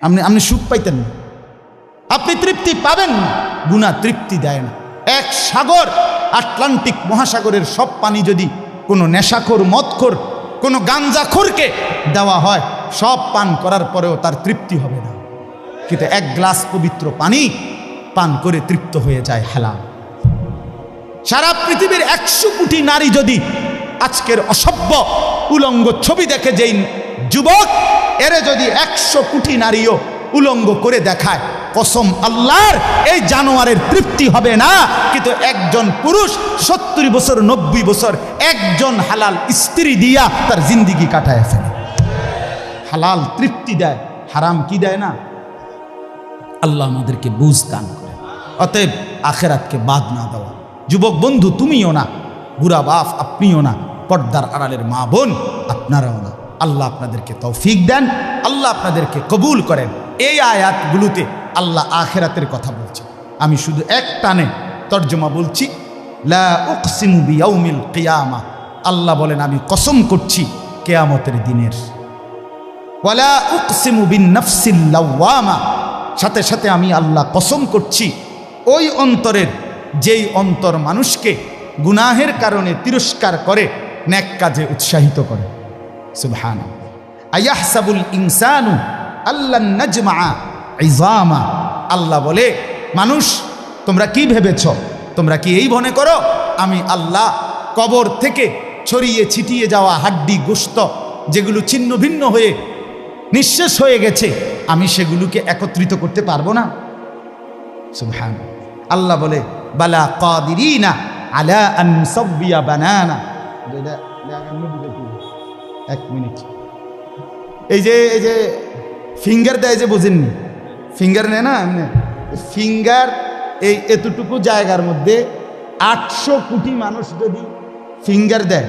আপনি সুখ পাইতেন না, আপনি তৃপ্তি পাবেন না। গুনাহ তৃপ্তি দেয় না। এক সাগর, আটলান্টিক মহাসাগরের সব পানি যদি কোনো নেশাখোর, মদখোর, কোনো গাঞ্জাখোরকে দেওয়া হয়, সব পান করার পরেও তার তৃপ্তি হবে না। কিন্তু এক গ্লাস পবিত্র পানি পান করে তৃপ্ত হয়ে যায় হালাল। সারা পৃথিবীর 100 কোটি নারী যদি আজকের অসভ্য উলঙ্গ ছবি দেখে, যেই যুবক এরে যদি 100 কোটি নারীও উলঙ্গ করে দেখায়, কসম আল্লাহর, এই জানোয়ারের তৃপ্তি হবে না। কিন্তু একজন পুরুষ 70 বছর 90 বছর একজন হালাল স্ত্রী দিয়া তার জিন্দিগি কাটায় ফেলে। হালাল তৃপ্তি দেয়, হারাম কি দেয় না। আল্লাহ আমাদেরকে বুঝ দান করে। অতএব আখেরাতকে বাদ না দেওয়া। যুবক বন্ধু তুমিও না, বুড়া বাপ আপনিও না, পর্দার আড়ালের মা বোন আপনারাও না। আল্লাহ আপনাদেরকে তৌফিক দেন, আল্লাহ আপনাদেরকে কবুল করেন। এই আয়াতগুলোতে আল্লাহ আখেরাতের কথা বলছে। আমি শুধু এক টানে তর্জমা বলছি। লা উকসিমু বিয়াউমিল কিয়ামা, আল্লাহ বলেন আমি কসম করছি কিয়ামতের দিনের। ওয়ালা উকসিমু বিন নাফসিল লাওয়ামা, সাথে সাথে আমি আল্লাহ কসম করছি ওই অন্তরের, যেই অন্তর মানুষকে গুনাহের কারণে তিরস্কার করে, নেক কাজে উৎসাহিত করে। সুবহানাল্লাহ। আয়াহসাবুল ইনসানু আল্লান নাজমা ইজামা, আল্লাহ বলে মানুষ তোমরা কি ভেবেছ, তোমরা কি এই মনে করো আমি আল্লাহ কবর থেকে ছড়িয়ে ছিটিয়ে যাওয়া হাড্ডি গোশত যেগুলো ছিন্ন ভিন্ন হয়ে নিঃশেষ হয়ে গেছে, আমি সেগুলোকে একত্রিত করতে পারবো না? সুবহানাল্লাহ। আল্লাহ বলে বালা কাদিরিনা আলা আন নুসাব্বিয়া বানানা। এক মিনিট, এই যে ফিঙ্গার দেয় যে, বোঝেননি? ফিঙ্গার নেয় না এমনি, ফিঙ্গার এই এতটুকু জায়গার মধ্যে 800 কোটি মানুষ যদি ফিঙ্গার দেয়,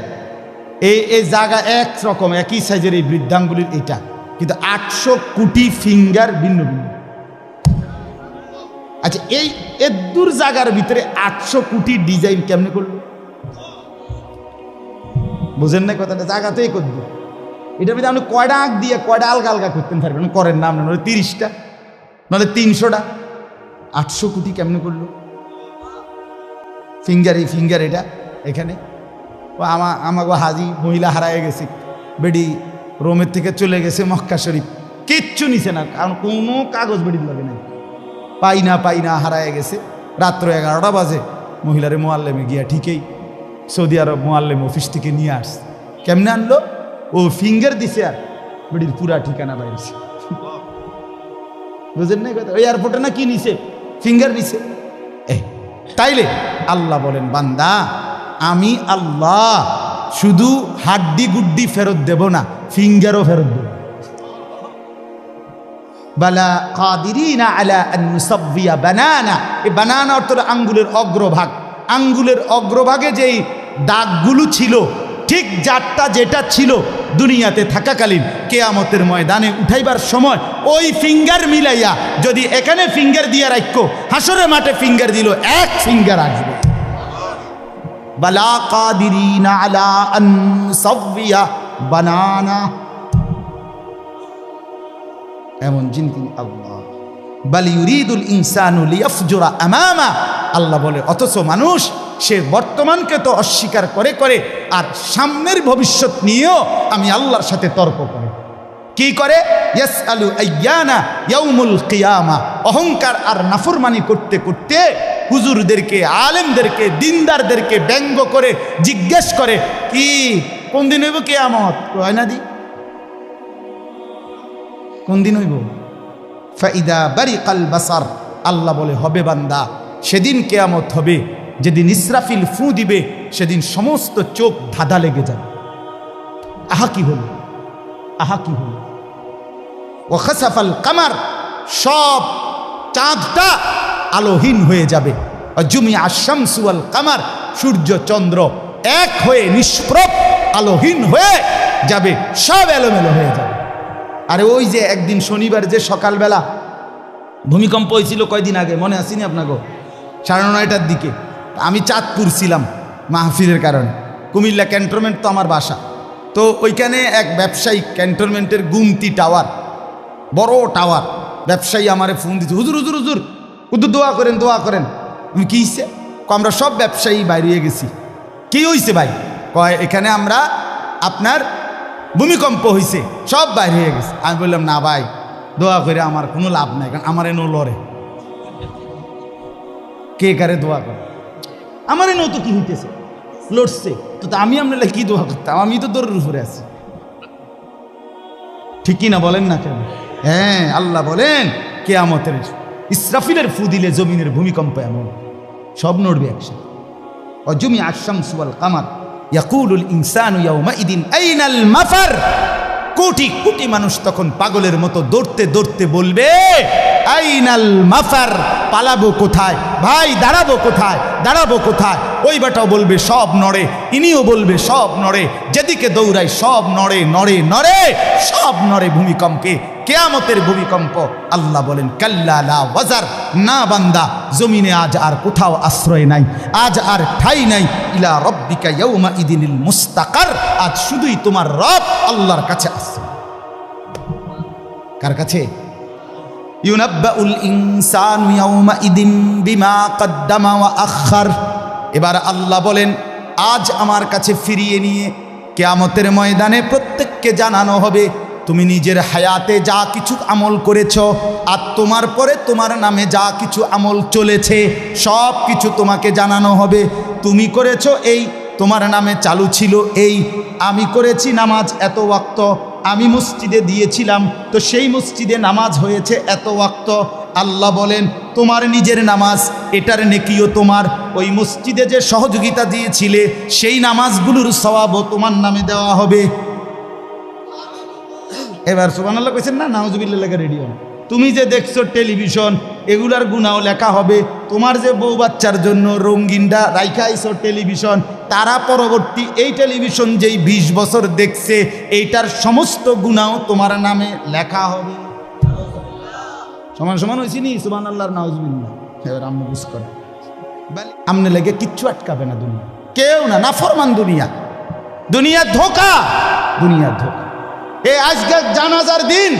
এই জায়গা একরকম একই সাইজের এই বৃদ্ধাঙ্গুলির এটা, কিন্তু 800 কোটি ফিঙ্গার ভিন্ন ভিন্ন। আচ্ছা, এই এদুর জায়গার ভিতরে 800 কোটি ডিজাইন কেমনে করলো? বুঝেন না কথাটা? জায়গাতেই করবো। এটার ভিতরে আপনি কয়টা আঁক দিয়ে কয়টা আলগা আলগা করতে পারবেন? করেন না আপনি, 30টা নাহলে 300টা। 800 কোটি কেমনে করলো? ফিঙ্গার, এই ফিঙ্গার এটা এখানে। ও আমাকে হাজি মহিলা হারায় গেছে, বেডি রোমের থেকে চলে গেছে মক্কা শরীফ, কিচ্ছু নিছে না, কারণ কোনো কাগজ বেডির লাগে না, পাই না হারায় গেছে। রাত্র 11টা বাজে মহিলারে মোয়াল্লেমে গিয়া ঠিকই সৌদি আরব মোয়াল্লেম অফিস থেকে নিয়ে আসছে। কেমনে আনলো? ও ফিঙ্গার দিছে আর বেডির পুরা ঠিকানা বাইরেছে। বুঝেন না কথা? ওই এয়ারপোর্টে না কি নিছে? ফিঙ্গার নিছে। তাইলে আল্লাহ বলেন বান্দা, আমি আল্লাহ শুধু হাড্ডি গুড্ডি ফেরত দেব না, ফিঙ্গারও ফেরত দেব। বালা কাদিরিনা আলা আন নুসাব্বিয়া বানানা। এই বানানা অর্থ আঙ্গুলের অগ্রভাগ। আঙ্গুলের অগ্রভাগে যেই দাগগুলো ছিল, ঠিক যারটা যেটা ছিল দুনিয়াতে থাকাকালীন, কিয়ামতের ময়দানে উঠাইবার সময় ওই ফিঙ্গার মিলাইয়া যদি এখানে ফিঙ্গার দিয়া রাখো, হাসরের মাঠে ফিঙ্গার দিল, এক ফিঙ্গার আসবে। বালা কাদিরিনা আলা আন নুসাব্বিয়া বানানা, এমন জিনিস আল্লাহ। বাল ইউরিদুল ইনসানু লিয়াফজুরা আমামা, আল্লাহ বলে অথচ মানুষ সে বর্তমানকে তো অস্বীকার করে করে আর সামনের ভবিষ্যৎ নিয়েও আমি আল্লাহর সাথে তর্ক করে। কি করে? ইয়াসআলু আইয়ানা ইয়াউমুল কিয়ামা। অহংকার আর নাফরমানি করতে করতে হুজুরদেরকে, আলেমদেরকে, দিনদারদেরকে ব্যঙ্গ করে জিজ্ঞেস করে, কি কোন দিন হইব কিয়ামত? হয় না দি, কোন দিন হইব? ফাইদা বারিকাল বাসার, আল্লাহ বলে হবে বান্দা, সেদিন কিয়ামত হবে যেদিন ইসরাফিল ফু দিবে, সেদিন সমস্ত চোখ ধাঁধা লেগে যাবে। আহা কি হলো, আহা কি হলো। ও খাসাফাল কামার, সব চাঁদটা আলোহীন হয়ে যাবে। জুমিয়া শামসু ওয়াল কামার, সূর্য চন্দ্র এক হয়ে নিষ্প্রভ আলোহীন হয়ে যাবে, সব এলোমেলো হয়ে যাবে। আরে ওই যে একদিন শনিবার যে সকালবেলা ভূমিকম্প হয়েছিল কয়দিন আগে, মনে আসেনি আপনাকে? 9:30টার দিকে আমি চাঁদপুর ছিলাম মাহফিলের কারণে। কুমিল্লা ক্যান্টনমেন্ট তো আমার বাসা, তো ওইখানে এক ব্যবসায়িক ক্যান্টনমেন্টের গুমতি টাওয়ার, বড় টাওয়ার। ব্যবসায়ী আমারে ফোন দিচ্ছে, হুজুর হুজুর হুজুর হুজুর দোয়া করেন দোয়া করেন। আমি কী হয়েছে? আমরা সব ব্যবসায়ী বাইরে হয়ে গেছি। কি হয়েছে ভাই? কয় এখানে আমরা আপনার ভূমিকম্প হয়েছে, সব বাইরে হয়ে গেছে। আমি বললাম না ভাই, দোয়া করে আমার কোনো লাভ নাই, কারণ আমার এনো লড়ে। কে কারে দোয়া করে? আমার এনো তো কি হইতেছে, লড়ছে তো আমি আপনার কি দোয়া করতাম? আমি তো দৌড়ের উপরে আছি। ঠিকই না বলেন না কেন? হ্যাঁ, আল্লাহ বলেন কিয়ামতের ইসরাফিলের ফু দিলে জমিনের ভূমিকম্প এমন সব নড়বে একসাথে। অজমি আশ-শামসু ওয়াল কামার ইয়াকুলুল ইনসানু ইয়াউমাইদিন আইনাল মাফার। কোটি কোটি মানুষ তখন পাগলের মতো দৌড়তে দৌড়তে বলবে আইনাল মাফার, পালাবো কোথায় ভাই, দাঁড়াবো কোথায়, দাঁড়াবো কোথায়? ওই বেটাও বলবে সব নড়ে, ইনিও বলবে সব নড়ে, যেদিকে দৌড়াই সব নড়ে নড়ে নড়ে, সব নড়ে ভূমিকম্পে, কিয়ামতের ভূমিকম্প। আল্লাহ বলেন কাল্লা লা ওয়াজার, না বান্দা, জমিনে আজ আর কোথাও আশ্রয় নাই, আজ আর ঠাই নাই। ইলা রব্বিকা ইয়াউমা ইদিনিল মুস্তাকার, আজ শুধুই তোমার রব আল্লাহর কাছে আছে। কার কাছে? ইউনাব্বাউল ইনসানু ইয়াউমা ইদিন বিমা কদ্দামা ওয়া আখার। এবার আল্লাহ বলেন আজ আমার কাছে ফিরিয়ে নিয়ে কিয়ামতের ময়দানে প্রত্যেককে জানানো হবে তুমি নিজের হায়াতে যা কিছু আমল করেছ, আর তোমার পরে তোমার নামে যা কিছু আমল চলেছে সব কিছু তোমাকে জানানো হবে। তুমি করেছ এই, তোমার নামে চালু ছিল এই। আমি করেছি নামাজ এত ওয়াক্ত, আমি মসজিদে দিয়েছিলাম তো সেই মসজিদে নামাজ হয়েছে এত ওয়াক্ত। আল্লাহ বলেন তোমার নিজের নামাজ, এটার নেকিও তোমার, ওই মসজিদে যে সহযোগিতা দিয়েছিলে সেই নামাজগুলোর সওয়াবও তোমার নামে দেওয়া হবে। এবার সুবহানাল্লাহ কইছেন না? নাউজুবিল্লাহ লেখা রেডি হন। তুমি যে দেখছো টেলিভিশন, এগুলার গুনাও লেখা হবে। তোমার যে বউ বাচ্চার জন্য রঙিনটা রাইখা আইছো টেলিভিশন, তারা পরবর্তী এই টেলিভিশন যেই 20 বছর দেখছে এইটার সমস্ত গুনাও তোমার নামে লেখা হবে। সমান সমান হয়েছি নি? সুবহানাল্লাহ নাউজুবিল্লাহ। এবার আম্মু বুঝ করে আমনে লেগে কিচ্ছু আটকাবে না দুনিয়া, কেউ না, না ফরমান দুনিয়া, দুনিয়া ধোকা, দুনিয়া ধোকা। এই আজকে জানাজার দিন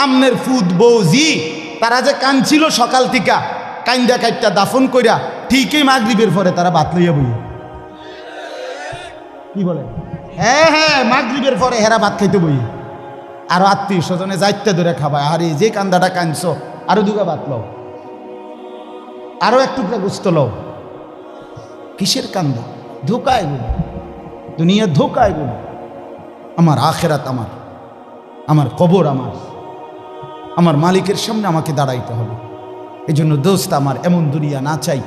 আমনের ফুদ বৌজি তারা যে কাঁদছিল সকাল থেকে, কাইন্দা কাইটটা দাফন কইরা ঠিকই মাগরিবের পরে তারা ভাত লইয়া বই। কি বলে? হ্যাঁ হ্যাঁ, মাগরিবের পরে হেরা ভাত খাইতে বই। আরো আত্মীয় স্বজনে যাইতে ধরে খাবায়, আরে যে কান্দাটা কাঁদছ আরো দুগা ভাত লও, আরো এক টুকরা গোস্ত লও। কিসের কান্দা? ধোকা এগুলো, দুনিয়া ধোকা এগুলো। আমার আখেরাত আমার, আমার কবর আমার, আমার মালিকের সামনে আমাকে দাঁড়াইতে হবে। এই জন্য দোস্ত আমার এমন দুনিয়া না চাই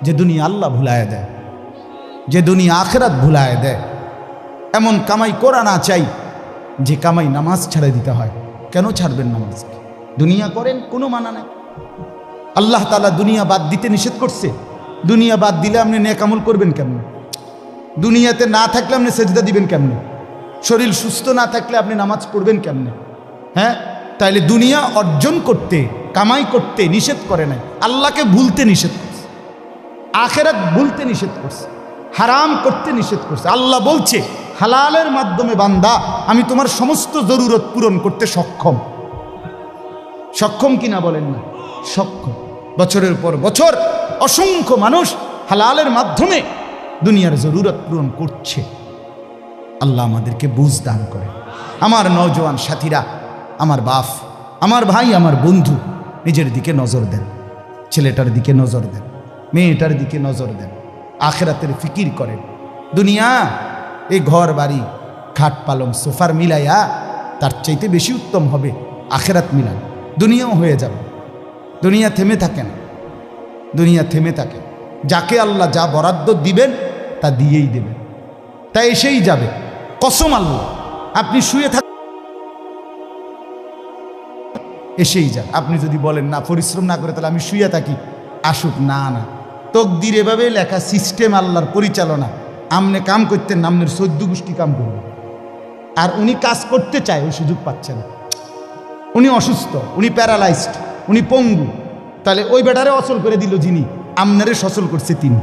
যে দুনিয়া আল্লাহ ভুলায় দেয়, যে দুনিয়া আখেরাত ভুলায় দেয়। এমন কামাই করা না চাই যে কামাই নামাজ ছাড়ে দিতে হয়। কেন ছাড়বেন নামাজকে? দুনিয়া করেন, কোনো মানা নাই। আল্লাহ তাআলা দুনিয়া বাদ দিতে নিষেধ করছে। দুনিয়া বাদ দিলে আপনি নেক আমল করবেন কেমনে? দুনিয়াতে না থাকলে আপনি সেজদা দিবেন কেমনে? শরীর সুস্থ না থাকলে আপনি নামাজ পড়বেন কেমনে? হ্যাঁ, তাইলে দুনিয়া অর্জন করতে, কামাই করতে নিষেধ করে নাই, আল্লাহকে ভুলতে নিষেধ করছে, আখেরাত ভুলতে নিষেধ করছে, হারাম করতে নিষেধ করছে। আল্লাহ বলছে হালালের মাধ্যমে বান্দা আমি তোমার সমস্ত জরুরত পূরণ করতে সক্ষম। সক্ষম কিনা বলেন না? সক্ষম। বছরের পর বছর অসংখ্য মানুষ হালালের মাধ্যমে দুনিয়ার জরুরত পূরণ করছে। আল্লাহ আমাদেরকে বুঝ দান করে। আমার নওজোয়ান সাথীরা, আমার বাপ, আমার ভাই, আমার বন্ধু, নিজের দিকে নজর দেন, ছেলেটার দিকে নজর দেন, মেয়েটার দিকে নজর দেন, আখেরাতের ফিকির করেন। দুনিয়া এই ঘর বাড়ি খাট পালং সোফার মিলাইয়া তার চাইতে বেশি উত্তম হবে আখেরাত মিলান। দুনিয়াও হয়ে যাবে, দুনিয়া থেমে থাকে না, দুনিয়া থেমে থাকে। যাকে আল্লাহ যা বরাদ্দ দিবেন তা দিয়েই দেবেন, তা এসেই যাবে। কসম আল্লাহ, আপনি শুয়ে থাক, এসেই যান। আপনি যদি বলেন না পরিশ্রম না করে তাহলে আমি শুয়ে থাকি, আসুক। না না, তকদির এভাবে লেখা, সিস্টেম আল্লাহর পরিচালনা। আমনে কাম করতেন, আমনের 14 গোষ্ঠী কাম করবে। আর উনি কাজ করতে চায়, ওই সুযোগ পাচ্ছে না। উনি অসুস্থ, উনি প্যারালাইজড, উনি পঙ্গু, তাহলে ওই বেটারে অচল করে দিল যিনি, আমনারে সচল করছে তিনি।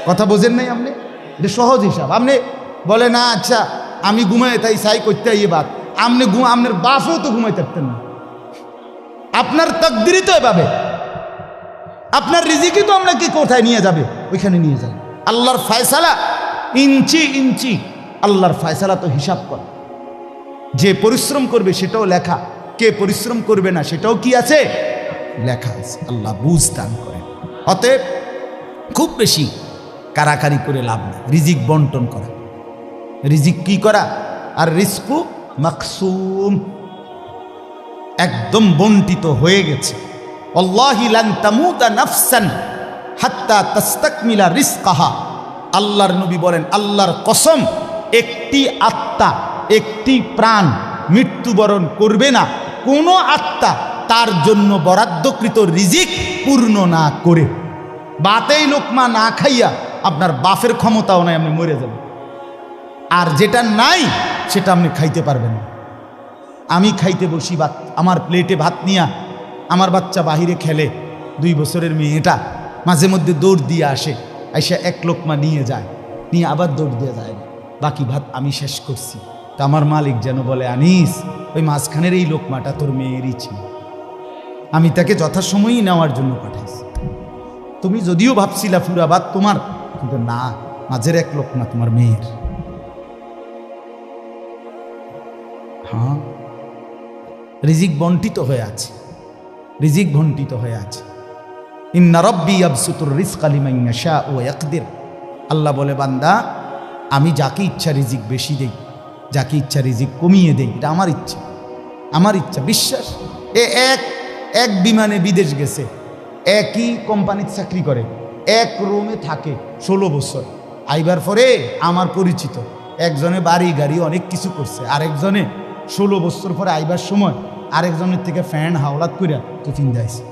কথা বোঝেন নাই আপনি? এটা সহজ হিসাব। আপনি বলে না আচ্ছা আমি ঘুমাই তাই সাই করতে ইয়ে বাদ, আপনি আপনার বাপও তো ঘুমাই থাকতেন না, আপনার তাকদীরই তো এভাবে, আপনার রিজিকই তো আপনাকে কোথায় নিয়ে যাবে, ওইখানে নিয়ে যাবে। আল্লাহর ফয়সালা ইঞ্চি ইঞ্চি, আল্লাহর ফয়সালা তো হিসাব করা। যে পরিশ্রম করবে সেটাও লেখা, কে পরিশ্রম করবে না সেটাও কি আছে, লেখা আছে। আল্লাহ বুঝ দান করেন। অতএব খুব বেশি কারাকারি করে লাভ নেই, রিজিক বন্টন করা, রিজিক কি করা, আর রিজকু মাকসুম, একদম বন্টিত হয়ে গেছে। আল্লাহি লান তামুতা নাফসান হাত্তা তাস্তাকমিলা রিজকাহা, আল্লাহর নবী বলেন, আল্লাহর কসম, একটি আত্মা, একটি প্রাণ মৃত্যুবরণ করবে না কোনো আত্মা তার জন্য বরাদ্দকৃত রিজিক পূর্ণ না করে। বাতেই লোকমা না খাইয়া আপনার বাফের ক্ষমতাও নাই, আপনি মরে যাবেন। আর যেটা নাই সেটা আপনি খাইতে পারবেন না। আমি খাইতে বসি ভাত, আমার প্লেটে ভাত নিয়া, আমার বাচ্চা বাহিরে খেলে, 2 বছরের মেয়েটা মাঝে মধ্যে দৌড় দিয়ে আসে, আইসা এক লোকমা নিয়ে যায়, নিয়ে আবার দৌড় দিয়ে যায়, বাকি ভাত আমি শেষ করছি। তা আমার মালিক যেন বলে, আনিস, ওই মাঝখানের এই লোকমাটা তোর মেয়েরই ছিল, আমি তাকে যথাসময়ই নেওয়ার জন্য পাঠাইছি। তুমি যদিও ভাবছিলা পুরা ভাত তোমার, কিন্তু না, মাঝের এক লোকমা তোমার মেয়ের। হ্যাঁ, রিজিক বন্টিত হয়ে আছে, রিজিক বন্টিত হয়ে আছে। ইন্না রাব্বি ইয়াবসুতুর রিজকা লিমান ইয়াশা ওয়া ইয়াকদির, আল্লাহ বলে, বান্দা, আমি যাকে ইচ্ছা রিজিক বেশি দেই, যাকে ইচ্ছা রিজিক কমিয়ে দেই, এটা আমার ইচ্ছা, আমার ইচ্ছা। বিশ্বাস, এক বিমানে বিদেশ গেছে, একই কোম্পানিতে চাকরি করে, এক রুমে থাকে 16 বছর। আইবার পরে আমার পরিচিত একজনে বাড়ি গাড়ি অনেক কিছু করছে, আরেকজনে 16 বছর পরে আইবার সময় আরেকজনের থেকে ফ্যান হাওলাত কইরা টিফিন দেয়ছে।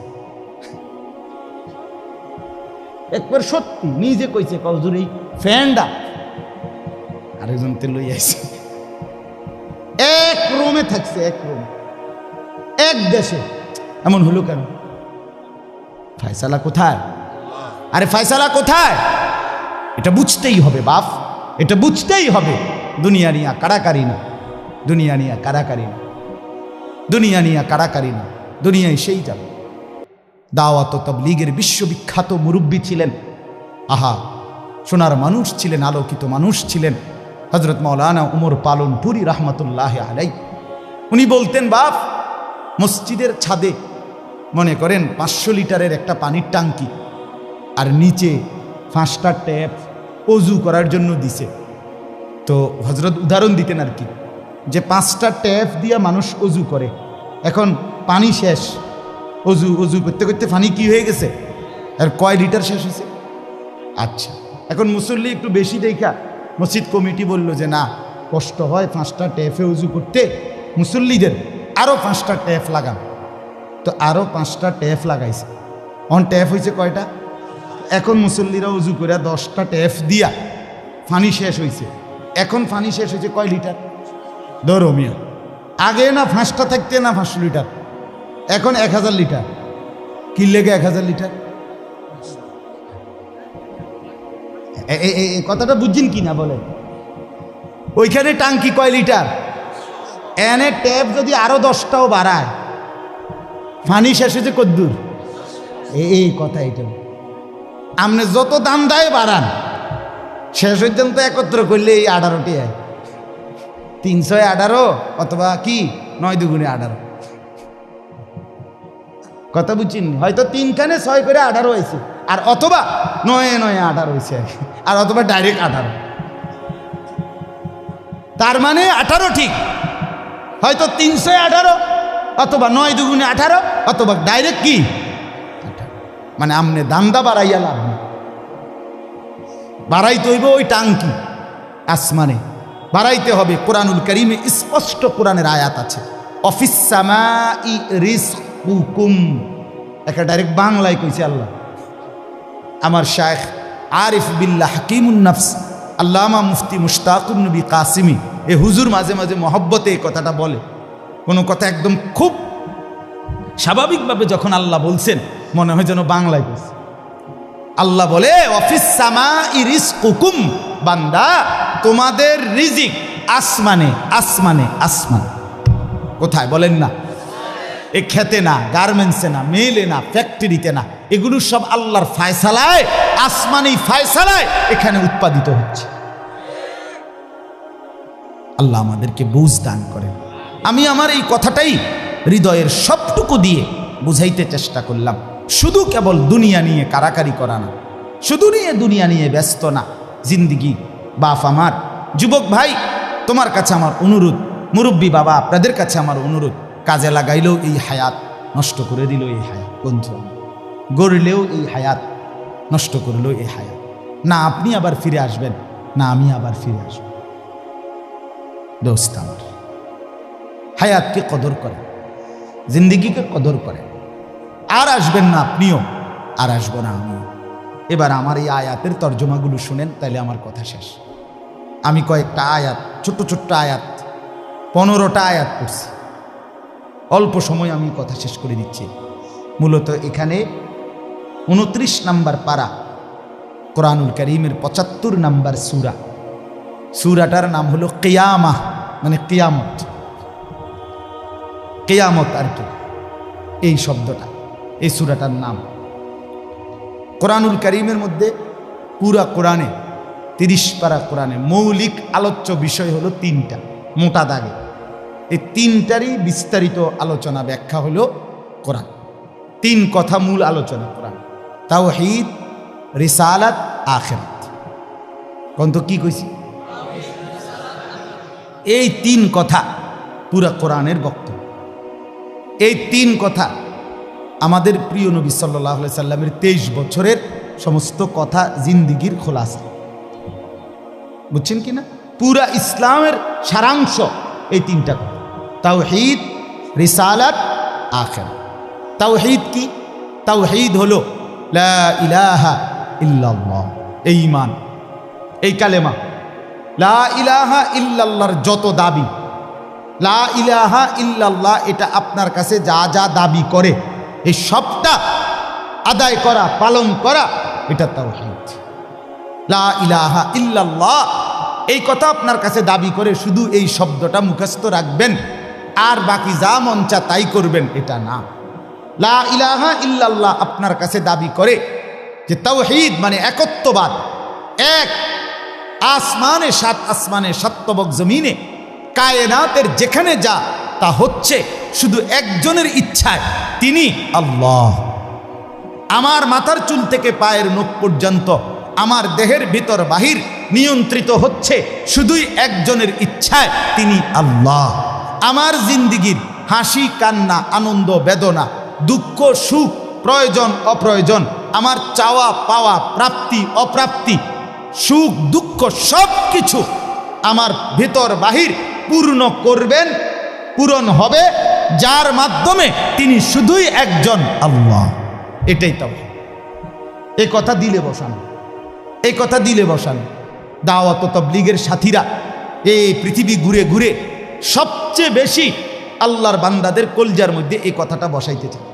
একবার সত্যি নিজে কইছে, কজুর এই ফ্যানটা আরেকজন তে লই আইছে, এক রুমে থাকছে, এক রুমে, এক দেশে। এমন হলো কেন? ফয়সালা কোথায়? আরে ফয়সালা কোথায়? এটা বুঝতেই হবে বাপ, এটা বুঝতেই হবে। দুনিয়া নিয়া কারাকারি না, দুনিয়া নিয়া কারাকারি না, দুনিয়া নিয়া কারাকারি না, দুনিয়ায় সেই যাবে। দাওয়াত ও তাবলীগের বিশ্ববিখ্যাত মুরব্বী ছিলেন, আহা, সোনার মানুষ ছিলেন, আলোকিত মানুষ ছিলেন, হযরত মাওলানা উমর পালনপুরি রহমতুল্লাহ আলাইহি। উনি বলতেন, বাপ, মসজিদের ছাদে মনে করেন 500 লিটারের একটা পানির টাঙ্কি, আর নিচে 5টা ট্যাপ অজু করার জন্য দিছে। তো হযরত উদাহরণ দিতেন আর কি, যে 5টা ট্যাপ দিয়া মানুষ অজু করে, এখন পানি শেষ, অজু করতে করতে পানি কি হয়ে গেছে, আর কয় লিটার শেষ হয়েছে। আচ্ছা, এখন মুসল্লি একটু বেশি দেখা মসজিদ কমিটি বলল যে না, কষ্ট হয় 5টা ট্যাপে অজু করতে, মুসল্লিদের আরও 5টা ট্যাপ লাগান। তো আরও 5টা ট্যাপ লাগাইছে। অন ট্যাপ হয়েছে কয়টা? এখন মুসল্লিরা উজু করে 10টা ট্যাপ দিয়া পানি শেষ হয়েছে। এখন পানি শেষ হয়েছে কয় লিটার? ধরো মিয়া, আগে না 5টা থাকতে না 500 লিটার, এখন 1000 লিটার। কি লেগে 1000 লিটার? এই কথাটা বুঝছেন কি না বলে? ওইখানে টাঙ্কি কয় লিটার, এনে ট্যাপ যদি আরো 10টাও বাড়ায়, পানি শেষ হয়েছে কদ্দুর? এই কথা, এটা আপনি যত দাম দেয় বাড়ান, শেষ হইতেন তো একত্র করলে এই 18টি হয়, 318 অথবা কি 9 দুগুণে 18। কথা বুঝছেন? হয়তো 3খানে 6 করে 18 হয়েছে, আর অথবা 9 9 18 হয়েছে, আর অথবা ডাইরেক্ট 18। তার মানে 18 ঠিক, হয়তো 318 অথবা 9 দুগুণে 18 অথবা ডাইরেক্ট কি 18। মানে আমনে দামদা বাড়াইয়া লাভ নেই, বাড়াইতে হইব ওই টাঙ্কি আসমানে বাড়াইতে হবে। কোরআনুল কারীমে স্পষ্ট কোরআনের আয়াত আছে, অফিস সামাই রিজকুকুম, একটা ডাইরেক্ট বাংলায় কইছে আল্লাহ। আমার শায়েখ আরিফ বিল্লাহ হাকিমুন নফস আল্লামা মুফতি মুশতাকুন নবী কাসিমি, এ হুজুর মাঝে মাঝে মহব্বতে এই কথাটা বলে। কোনো কথা একদম খুব স্বাভাবিকভাবে যখন আল্লাহ বলছেন, মনে হয় যেন বাংলায় বলছে। আল্লাহ বলে, অফিস সামাই রিজকুকুম, বান্দা তোমাদের রিজিক আসমানে আসমানে আসমান। কোথায় বলেন না? এ খেতে না, গার্মেন্টসে না, মেলে না, ফ্যাক্টরিতে না, এগুলো সব আল্লাহর ফায়সালায়, আসমানি ফায়সালায় এখানে উৎপাদিত হচ্ছে। আল্লাহ আমাদেরকে বুঝ দান করেন। আমি আমার এই কথাটাই হৃদয়ের সবটুকু দিয়ে বুঝাইতে চেষ্টা করলাম। শুধু কেবল দুনিয়া নিয়ে কারাকারি করা না, শুধু দুনিয়া নিয়ে ব্যস্ত না। জিন্দিগি বাপ আমার, যুবক ভাই তোমার কাছে আমার অনুরোধ, মুরব্বী বাবা আপনাদের কাছে আমার অনুরোধ, কাজে লাগাইলেও এই হায়াত, নষ্ট করে দিল এই হায়াত। বন্ধু গড়লেও এই হায়াত, নষ্ট করলেও এই হায়াত। না আপনি আবার ফিরে আসবেন, না আমি আবার ফিরে আসব। দোস্ত আমার, হায়াতকে কদর করেন, জিন্দিগিকে কদর করেন। আর আসবেন না আপনিও, আর আসবো না আমিও। এবার আমার এই আয়াতের তর্জমাগুলো শুনেন, তাইলে আমার কথা শেষ। আমি কয়েকটা আয়াত, ছোট্ট ছোট্ট আয়াত, 15টা আয়াত পড়ছি। অল্প সময় আমি কথা শেষ করে দিচ্ছি। মূলত এখানে 29 নম্বর পারা, কোরআনুল কারীমের 75 নম্বর সূরা। সূরাটার নাম হলো কিয়ামাহ, মানে কিয়ামত। কিয়ামত আর কি, এই শব্দটা, এই সূরাটার নাম। কোরআনুল কারীমের মধ্যে পুরা কোরআনে 30 পারা কোরআনে মৌলিক আলোচ্য বিষয় হলো 3টা, মোটা দাগে। এই 3টারই বিস্তারিত আলোচনা, ব্যাখ্যা হলো কোরআন। 3 কথা মূল আলোচনা কোরআন: তাওহীদ, রিসালাত, আখিরাত। কোন তো কি কইছি? এই 3 কথা পুরা কোরআনের বক্তব্য। এই 3 কথা আমাদের প্রিয় নবী সাল্লাল্লাহু আলাইহি সাল্লামের 23 বছরের সমস্ত কথা, জিন্দিগির খোলাসা। বুঝছেন কিনা? পুরা ইসলামের সারাংশ এই 3টা কথা: তাওহীদ, রিসালাত, আখিরাত। তাওহীদ কি? তাওহীদ হলো লা ইলাহা ইল্লাল্লাহ, এই ঈমান, এই কালেমা। লা ইলাহা ইল্লাল্লাহর যত দাবি, লা ইলাহা ইল্লাল্লাহ এটা আপনার কাছে যা যা দাবি করে, এই সবটা আদায় করা, পালন করা, এটা তাওহীদ। লা ইলাহা ইল্লাল্লাহ এই কথা আপনার কাছে দাবি করে শুধু এই শব্দটা মুখস্থ রাখবেন আর বাকি যা মন চা তাই করবেন, এটা না। লা ইলাহা ইল্লাল্লাহ আপনার কাছে দাবি করে যে তাওহীদ মানে একত্ববাদ। এক আসমানে, 7 আসমানে, 7 তবক জমিনে, কায়নাতের যেখানে যা তা হচ্ছে শুধু একজনের ইচ্ছায়, তিনি আল্লাহ। আমার মাথার চুল থেকে পায়ের নখ পর্যন্ত, আমার দেহের ভিতর বাহির নিয়ন্ত্রিত হচ্ছে শুধুই একজনের ইচ্ছায়, তিনি আল্লাহ। আমার জিন্দিগির হাসি কান্না, আনন্দ বেদনা, দুঃখ সুখ, প্রয়োজন অপ্রয়োজন, আমার চাওয়া পাওয়া, প্রাপ্তি অপ্রাপ্তি, সুখ দুঃখ সব কিছু আমার ভিতর বাহির পূর্ণ করবেন, পূরণ হবে যার মাধ্যমে, তিনি শুধুই একজন আল্লাহ। এটাই তো এই কথা দিলে বসানো, এই কথা দিলে বসানো। দাওয়াত ও তাবলীগের সাথীরা এই পৃথিবী ঘুরে ঘুরে সবচেয়ে বেশি আল্লাহর বান্দাদের কলজার মধ্যে এই কথাটা বসাইতে চায়।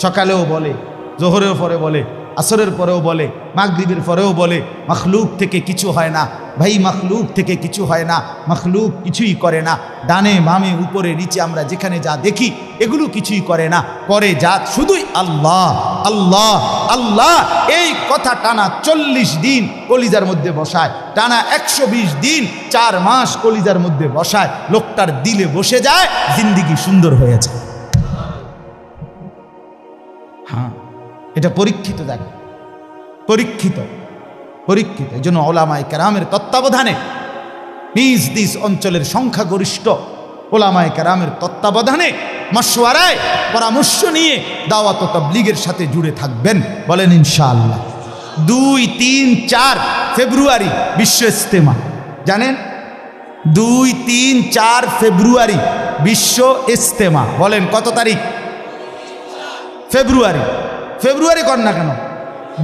সকালেও বলে, জোহরের পরে বলে, আসরের পরেও বলে, মাগরিবের পরেও বলে, মখলুক থেকে কিছু হয় না ভাই, মখলুক থেকে কিছু হয় না, মখলুক কিছুই করে না। ডানে বামে উপরে নিচে আমরা যেখানে যা দেখি এগুলো কিছুই করে না, করে যা শুধুই আল্লাহ আল্লাহ আল্লাহ। এই কথা টানা 40 দিন কলিজার মধ্যে বসায়, টানা 120 দিন 4 মাস কলিজার মধ্যে বসায়, লোকটার দিলে বসে যায়, জিন্দিগি সুন্দর হয়ে যায়। হ্যাঁ, এটা পরীক্ষিত জায়গা, পরীক্ষিত পরীক্ষিত। এই জন্য ওলামায়ে কেরামের তত্ত্বাবধানে, নিজ নিজ অঞ্চলের সংখ্যাগরিষ্ঠ ওলামায়ে কেরামের তত্ত্বাবধানে, মশওয়ারায়, পরামর্শ নিয়ে দাওয়াত ও তাবলীগের সাথে জুড়ে থাকবেন। বলেন ইনশাআল্লাহ। 2, 3, 4 ফেব্রুয়ারি বিশ্ব ইজতেমা। জানেন 2, 3, 4 ফেব্রুয়ারি বিশ্ব ইজতেমা। বলেন কত তারিখ? ফেব্রুয়ারি। ফেব্রুয়ারি কর না কেন?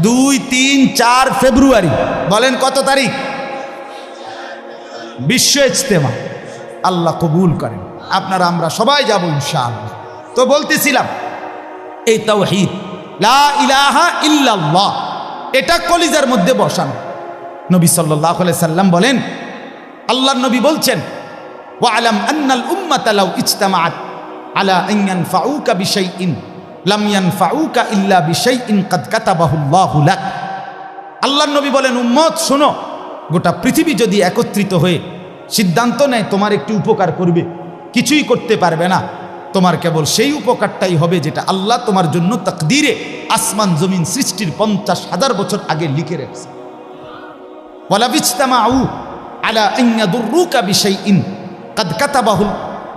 2, 3, 4 ফেব্রুয়ারি। বলেন কত তারিখ? বিশ্ব ইজতেমা। আল্লাহ কবুল করেন। আপনারা আমরা সবাই যাব ইনশাআল্লাহ। তো বলতেছিলাম এই তাওহীদ লা ইলাহা ইল্লাল্লাহ এটা কলিজার মধ্যে বসানো। নবী সাল্লাল্লাহু আলাইহি সাল্লাম বলেন, আল্লাহর নবী বলছেন, ওয়ালাম আন্নাল উম্মাতা লাউ ইজতামাআত আলা আন ইয়ানফাউকা বিশাইইন লাম ইয়ানফাউকা ইল্লা বিশাইইন কাদ কাতাবাহুল্লাহু লাক। আল্লাহর নবী বলেন, উম্মত শোনো, গোটা পৃথিবী যদি একত্রিত হয়ে সিদ্ধান্ত নেয় তোমার একটি উপকার করবে, কিছুই করতে পারবে না। তোমার কেবল সেই উপকারটাই হবে যেটা আল্লাহ তোমার জন্য তাকদীরে আসমান জমিন সৃষ্টির 50,000 বছর আগে লিখে রেখেছে। ওয়ালা বিজতামাউ আলা আন ইয়াদুররুকা বিশাইইন কাদ কাতাবাহু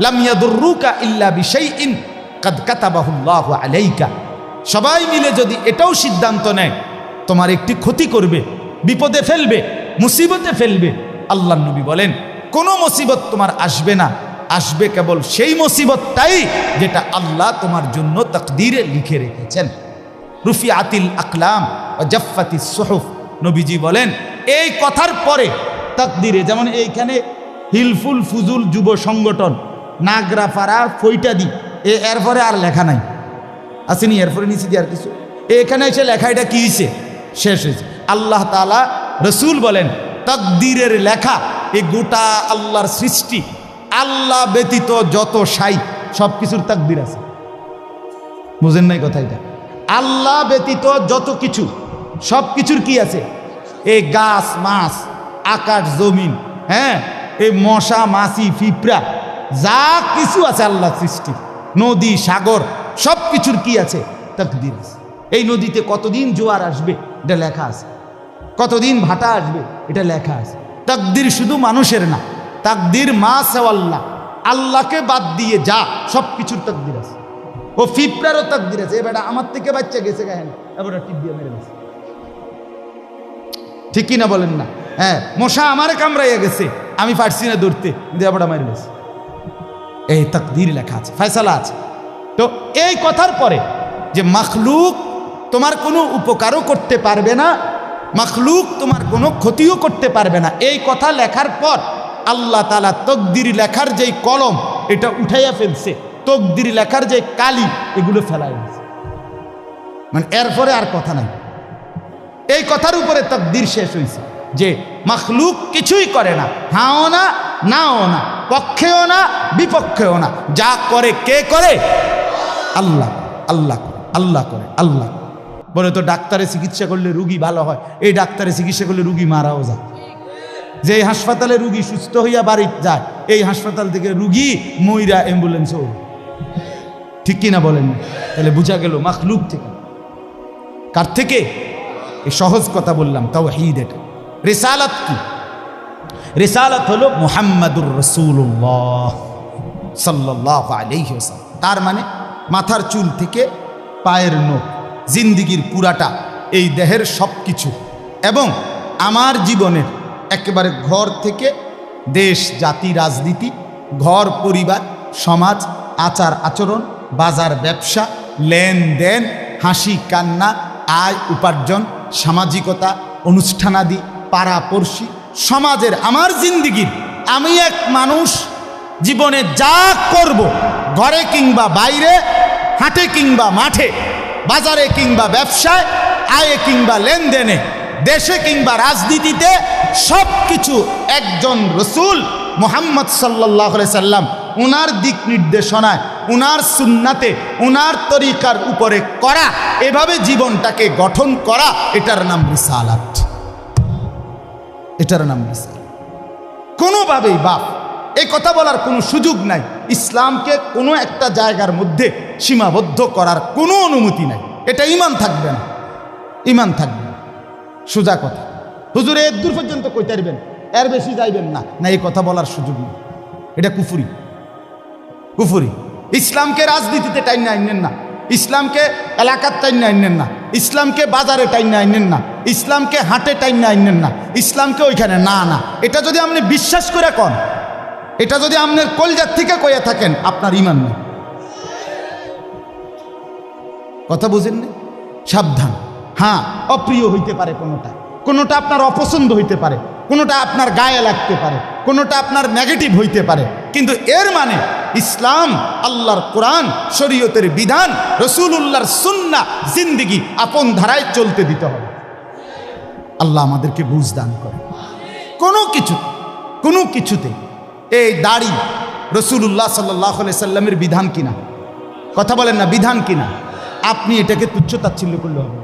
লাম ইয়াদুররুকা ইল্লা বিশাইইন কাদ কাতাবাহুল্লাহু আলাইকা। সবাই মিলে যদি এটাও সিদ্ধান্ত নেয় তোমার একটি ক্ষতি করবে, বিপদে ফেলবে, মুসিবতে ফেলবে, আল্লাহর নবী বলেন কোনো মুসিবত তোমার আসবে না, আসবে কেবল সেই মুসিবতটাই যেটা আল্লাহ তোমার জন্য তাকদীরে লিখে রেখেছেন। রুফিআতিল আকলাম ওয়া জাফফাতিস সুহুফ। নবীজি বলেন এই কথার পরে তাকদীরে, যেমন এইখানে হিলফুল ফুজুল যুব সংগঠন নাগরাপাড়া ফৈটাদি, এরপরে আর লেখা নাই, আসেনি, এরপরে নিচে দিয়ে আর কিছু, এখানে এসে লেখা এটা কি হয়েছে, শেষ হয়েছে। আল্লাহ তাআলা রসুল বলেন তাকদীরের লেখা এই গোটা আল্লাহর সৃষ্টি, আল্লাহ ব্যতীত যত সাই সব কিছুর তাকদীর আছে। বুঝেন নাই কথা? এটা আল্লাহ ব্যতীত যত কিছু সব কিছুর কি আছে? এই গাছ মাছ, আকাশ জমিন, হ্যাঁ, এই মশা মাছি পিঁপড়া যা কিছু আছে আল্লাহ সৃষ্টি, নদী সাগর সব কিছুর কি আছে? তাকদীর আছে। এই নদীতে কতদিন জোয়ার আসবে এটা লেখা আছে, কতদিন ভাটা আসবে এটা লেখা আছে। তাকদীর শুধু মানুষের না, তাকদীর মা সেওয়াল্লাহ, আল্লাহকে বাদ দিয়ে যা সব কিছুর তাকদীর আছে। ও পিঁপড়ারও তাকদীর আছে। এবার আমার থেকে বাচ্চা গেছে গায়ে, এবার টিপ দিয়ে মেরে গেছে, ঠিক কিনা বলেন না? হ্যাঁ, মশা আমারে কামড়াইয়া গেছে, আমি পারছি না ধরতে, এবার মেরে গেছে। এই তাকদীর লেখা আছে, ফয়সালা আছে। তো এই কথার পরে যে মাখলুক তোমার কোনো উপকারও করতে পারবে না, মাখলুক তোমার কোনো ক্ষতিও করতে পারবে না, এই কথা লেখার পর আল্লাহ তাআলা তকদির লেখার যেই কলম এটা উঠাইয়া ফেলছে, তকদির লেখার যে কালি এগুলো ফেলাই গেছে, মানে এরপরে আর কথা নাই। এই কথার উপরে তকদির শেষ হয়েছে যে মাখলুক কিছুই করে না, হাও না নাও না, পক্ষেও না বিপক্ষেও না, যা করে কে করে? আল্লাহ। আল্লাহ আল্লাহ করে, আল্লাহ। বলে তো ডাক্তারে চিকিৎসা করলে রুগী ভালো হয়, এই ডাক্তারে চিকিৎসা করলে রুগী মারাও যায়। যে হাসপাতালে রুগী সুস্থ হইয়া বাড়ি যায়, এই হাসপাতাল থেকে রুগী মইরা অ্যাম্বুলেন্সও, ঠিক কিনা বলেন? তাহলে বুঝা গেল মাখলুক থেকে। কার থেকে? এই সহজ কথা বললাম, তাওহীদ। এটা রিসালাত কি? রিসালাত হলো মুহাম্মাদুর রাসূলুল্লাহ সাল্লাল্লাহু আলাইহি ওয়াসাল্লাম। তার মানে মাথার চুল থেকে পায়ের নখ, জিন্দিগির পুরাটা, এই দেহের সব কিছু, এবং আমার জীবনের একেবারে ঘর থেকে দেশ জাতি রাজনীতি, ঘর পরিবার সমাজ, আচার আচরণ, বাজার ব্যবসা, লেনদেন, হাসি কান্না, আয় উপার্জন, সামাজিকতা, অনুষ্ঠানাদি, পাড়াপড়শি, সমাজের আমার জিন্দিগির, আমি এক মানুষ জীবনে যা করব, ঘরে কিংবা বাইরে, হাটে কিংবা মাঠে, বাজারে কিংবা ব্যবসায়, আয়ে কিংবা লেনদেনে, দেশে কিংবা রাজনীতিতে, সব কিছু একজন রসুল মুহাম্মদ সাল্লাল্লাহু আলাইহি সাল্লাম উনার দিক নির্দেশনায়, উনার সুন্নাতে, উনার তরিকার উপরে করা, এভাবে জীবনটাকে গঠন করা, এটার নাম রিসালাত। এটার নাম রিসালাত। কোনোভাবেই বাপ এই কথা বলার কোনো সুযোগ নাই, ইসলামকে কোনো একটা জায়গার মধ্যে সীমাবদ্ধ করার কোনো অনুমতি নাই। এটা ঈমান থাকবে না, ঈমান থাকবে না। সোজা কথা, হুজুর এর দূর পর্যন্ত কইতে পারবেন, এর বেশি যাইবেন না, না, এই কথা বলার সুযোগ নেই। এটা কুফরি, কুফরি। ইসলামকে রাজনীতিতে টাইনে আইনেন না, ইসলামকে এলাকার টাইনে আইনেন না, ইসলামকে বাজারে টাইনে আইনেন না, ইসলামকে হাটে টাইনে আইনেন না, ইসলামকে ওইখানে না না। এটা যদি আপনি বিশ্বাস করে কন, এটা যদি আপনার কলজার থেকে কইয়া থাকেন, আপনার ঈমান নেই। কথা বুঝেন না? সাবধান। হ্যাঁ, অপ্রিয় হইতে পারে কোনোটা, কোনোটা আপনার অপছন্দ হইতে পারে, কোনোটা আপনার গায়ে লাগতে পারে, কোনোটা আপনার নেগেটিভ হইতে পারে, কিন্তু এর মানে ইসলাম, আল্লাহর কোরআন, শরীয়তের বিধান, রাসূলুল্লাহর সুন্নাহ, জিন্দেগি আপন ধারায় চলতে দিতে হবে। আল্লাহ আমাদেরকে বুঝ দান করে। কোনো কিছুতে এই দাড়ি রসুল্লাহ সাল্লাল্লাহু আলাইহি সাল্লামের বিধান কিনা? কথা বলেন না, বিধান কিনা? আপনি এটাকে তুচ্ছ তাচ্ছিল্য করলে হবে,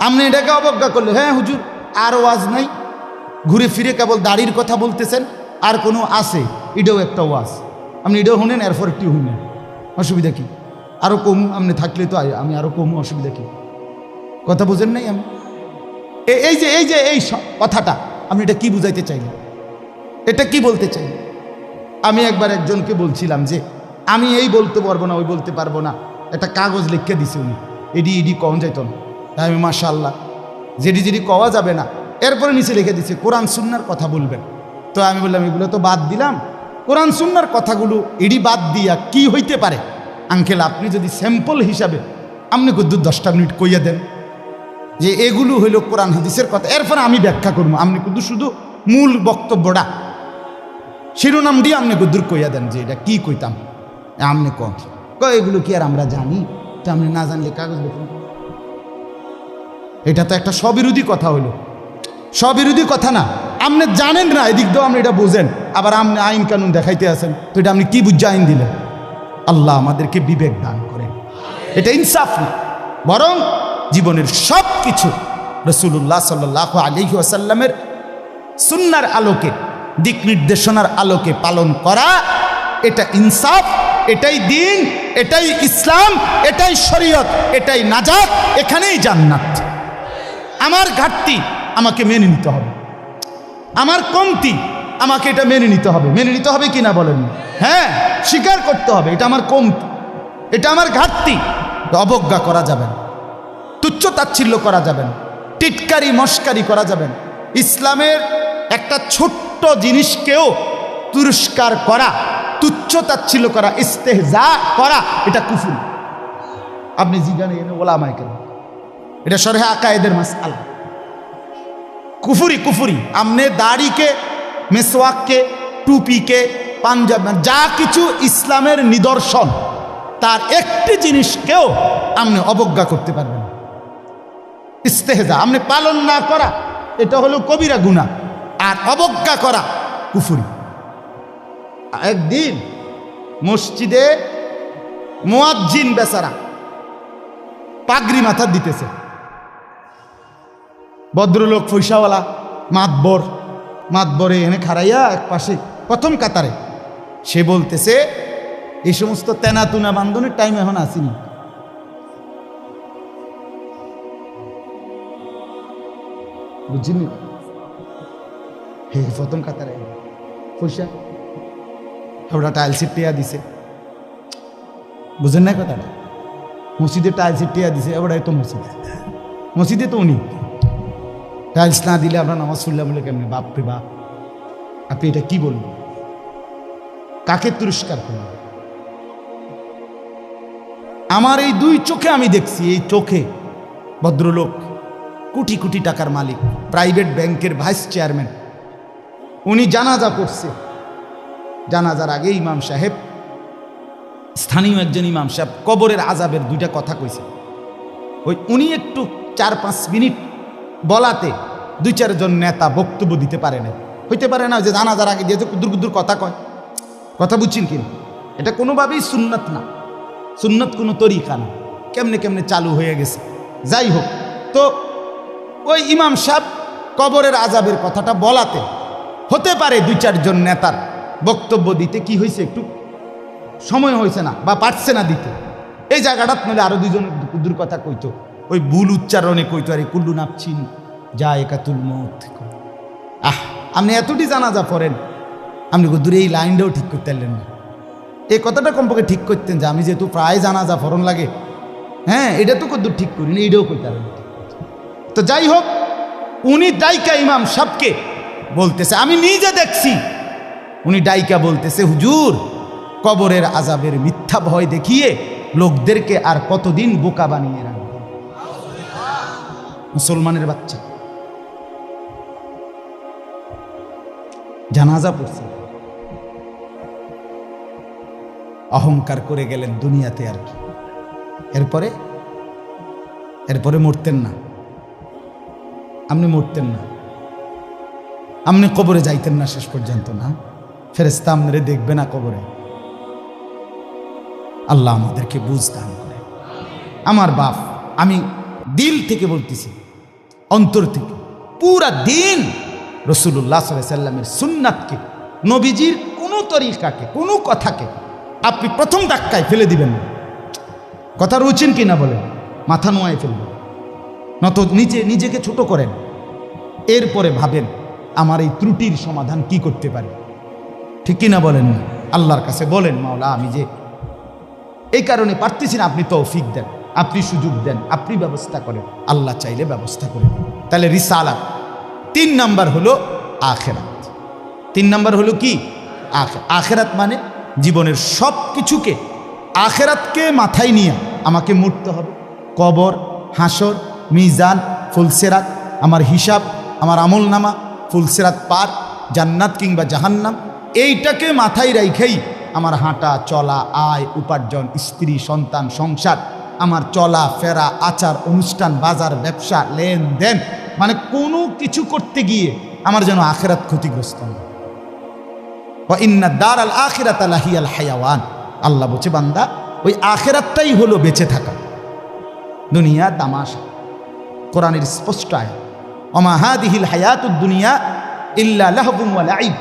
আপনি এটাকে অবজ্ঞা করলে, হ্যাঁ হুজুর আর ওয়াজ নাই, ঘুরে ফিরে কেবল দাড়ির কথা বলতেছেন, আর কোনো আছে, এটাও একটা ওয়াজ, আপনি এটাও শুনেন, এরপর একটু শুনেন, অসুবিধা কি? আরও কম আপনি থাকলে তো আমি আরও কম, অসুবিধা কি? কথা বুঝেন নাই? আমি এই কথাটা আপনি এটা কি বুঝাইতে চাইলেন? এটা কি বলতে চাই? আমি একবার একজনকে বলছিলাম যে আমি এই বলতে পারবো না, ওই বলতে পারবো না, একটা কাগজ লিখে দিছে উনি, এডি কওয়া যাইত না। আমি মাশাআল্লাহ, যেডি কওয়া যাবে না, এরপরে নিচে লিখে দিছে কোরআন সুন্নাহর কথা বলবেন। তো আমি বললাম এগুলো তো বাদ দিলাম, কোরআন সুন্নাহর কথাগুলো এডি বাদ দিয়া কি হইতে পারে? আঙ্কেল আপনি যদি স্যাম্পল হিসাবে আপনি কিন্তু 10টা মিনিট কইয়া দেন যে এগুলো হইল কোরআন হাদিসের কথা, এরপরে আমি ব্যাখ্যা করবো, আপনি কিন্তু শুধু মূল বক্তব্যটা শিরোনাম দিয়ে আপনি গুদ্দুর কইয়া দেন যে এটা কি কইতাম, আপনি এগুলো কি আর আমরা জানি? তো আপনি না জানলে কাগজ লিখুন। এটা তো একটা স্ববিরোধী কথা হইল, স্ববিরোধী কথা না, আপনি জানেন না, এদিক দিয়েও আপনি এটা বোঝেন, আবার আপনি আইন কানুন দেখাইতে আছেন, তো এটা আপনি কি বুঝে আইন দিলেন? আল্লাহ আমাদেরকে বিবেক দান করেন। এটা ইনসাফ না, বরং জীবনের সব কিছু রাসূলুল্লাহ সাল্লাল্লাহু আলাইহি ওয়াসাল্লামের সুন্নাহর আলোকে, দিক নির্দেশনার আলোকে পালন করা, এটা ইনসাফ, এটাই দ্বীন, এটাই ইসলাম, এটাই শরীয়ত, এটাই নাজাত, এখানেই জান্নাত। আমার ঘাটতি আমাকে মেনে নিতে হবে, আমার কমতি আমাকে এটা মেনে নিতে হবে। মেনে নিতে হবে কি না বলেন? হ্যাঁ, স্বীকার করতে হবে, এটা আমার কমতি, এটা আমার ঘাটতি। অবজ্ঞা করা যাবে না, তুচ্ছ তাচ্ছিল্য করা যাবে না, টিটকারি মস্কারি করা যাবে না। ইসলামের একটা ছোট্ট জিনিসকেও তিরস্কার করা, তুচ্ছ তাচ্ছিল্য করা, ইস্তেহজা করা, এটা কুফর। আপনি জিজ্ঞাসা এনে ওলামায়ে কেরাম, এটা শরহে আকায়েদের মাসআলা, কুফরি। আপনি দাড়িকে, মেসওয়াককে, টুপিকে, পাঞ্জাব, যা কিছু ইসলামের নিদর্শন, তার একটি জিনিসকেও আপনি অবজ্ঞা করতে পারবেন না। ইস্তেহজা আপনি পালন না করা, এটা হলো কবিরা গুনাহ, আর অবজ্ঞা করা কুফরি। একদিন মসজিদে মুয়াজ্জিন বেচারা পাগড়ি মাথা দিতেছে, ভদ্রলোক পয়সাওয়ালা মাতবরে এনে খাড়াইয়া এক পাশে প্রথম কাতারে, সে বলতেছে এই সমস্ত তেনাতুনা বান্ধনের টাইম এখন আসেনি। বুঝিনি? হে প্রথম কাতারে পয়সা ওরা টাইলসের টিয়া দিছে, বুঝেন না কথাটা? মসজিদে টাইলসের টিয়া দিছে, ওটাই তো মসজিদে তো উনি টাইলস না দিলে আমরা নামাজ পড়লাম বলে কেমনি? বাপরে বাপ, আপনি এটা কি বলবেন? কাকে তিরস্কার করবেন? আমার এই দুই চোখে আমি দেখছি, এই চোখে ভদ্রলোক কোটি কোটি টাকার মালিক, প্রাইভেট ব্যাংকের ভাইস চেয়ারম্যান, উনি জানাজা করছে। জানাজার আগে ইমাম সাহেব, স্থানীয় একজন ইমাম সাহেব কবরের আযাবের দুইটা কথা কইছে। উনি একটু 4-5 মিনিট বলাতে 2-4 জন নেতা বক্তব্য দিতে পারে না, হইতে পারে না যে জানাজার আগে দিয়ে কুদুর কথা কয়। কথা বুঝছেন কি? এটা কোনোভাবেই সুন্নত না, সুন্নত কোনো তরিকা না, কেমনে চালু হয়ে গেছে। যাই হোক, তো ওই ইমাম সাহেব কবরের আযাবের কথাটা বলাতে হতে পারে 2-4 জন নেতার বক্তব্য দিতে কি হয়েছে, একটু সময় হয়েছে না বা পারছে না দিতে। এই জায়গাটা নইলে আরো 2 জন কুদুর কথা কইতো, ওই ভুল উচ্চারণে কইতো, আরে কুল্লু নাপছিন জায়েকাতুল মউত। আপনি এতটি জানাজা পড়েন, আপনি দূরে এই লাইনটাও ঠিক করতে পারলেন না। এই কথাটা কমপক্ষে ঠিক করতেন যে আমি যেহেতু প্রায় জানাজা ফরন লাগে, হ্যাঁ এটা তো কদ্দূর ঠিক করিনি, এইটাও কইতে পারেন। তো যাই হোক, উনি ডাইকা ইমাম সাহেবকে বলতেছে, আমি নিজে দেখছি, উনি ডাইকা বলতেছে, হুজুর কবরের আযাবের মিথ্যা ভয় দেখিয়ে লোকদেরকে আর কতদিন বোকা বানিয়ে রাখবে? মুসলমানের বাচ্চা জানাজা পড়ছে, অহংকার করে গেলেন দুনিয়াতে আর কি। এরপরে মরতেন না, আপনি মরতেন না, আপনি কবরে যাইতেন না শেষ পর্যন্ত, না ফেরেশতা আপনারে দেখবে না কবরে। আল্লাহ আমাদেরকে বুঝ দান করে। আমার বাপ, আমি দিল থেকে বলতেছি, অন্তর থেকে, পুরা দিন রাসূলুল্লাহ সাল্লাল্লাহু আলাইহি সাল্লামের সুন্নাতকে, নবীজির কোনো তরিকাকে, কোনো কথাকে আপনি প্রথম ধাক্কায় ফেলে দিবেন না। কথা রুচিন কিনা বলেন, মাথা নোয়ায় ফেলবেন, নত নিজেকে ছোট করেন, এরপরে ভাবেন আমার এই ত্রুটির সমাধান কি করতে পারি। ঠিক কিনা বলেন না? আল্লাহর কাছে বলেন, মাওলা আমি যে এই কারণে পারতেছি না, আপনি তৌফিক দেন, আপনি সুযোগ দেন, আপনি ব্যবস্থা করেন। আল্লাহ চাইলে ব্যবস্থা করেন। তাহলে রিসালাত। 3 নাম্বার হলো আখিরাত। 3 নাম্বার হলো কি? আখিরাত মানে জীবনের সব কিছুকে আখিরাতকে মাথায় নিয়ে আমাকে মরতে হবে। কবর, হাসর, মিজান, ফুলসিরাত, আমার হিসাব, আমার আমলনামা, ফুলসিরাত পার, জান্নাত কিংবা জাহান্নাম, এইটাকে মাথায় রাইখেই আমার হাঁটা চলা, আয় উপার্জন, স্ত্রী সন্তান, সংসার, আমার চলা ফেরা, আচার অনুষ্ঠান, বাজার ব্যবসা, লেনদেন, মানে কোনো কিছু করতে গিয়ে আমার যেন আখিরাত ক্ষতিগ্রস্ত হয়। ওয়া ইন্না দারাল আখিরাতা লাহিয়াল হায়াওয়ান। আল্লাহ বলছে, বান্দা ওই আখিরাতটাই হলো বেঁচে থাকা। দুনিয়া তামাশা। কোরআনের স্পষ্ট আয়াত, ওমা হাদিহিল হায়াতুদ দুনিয়া ইল্লা লাহবুন ওয়া লাইব।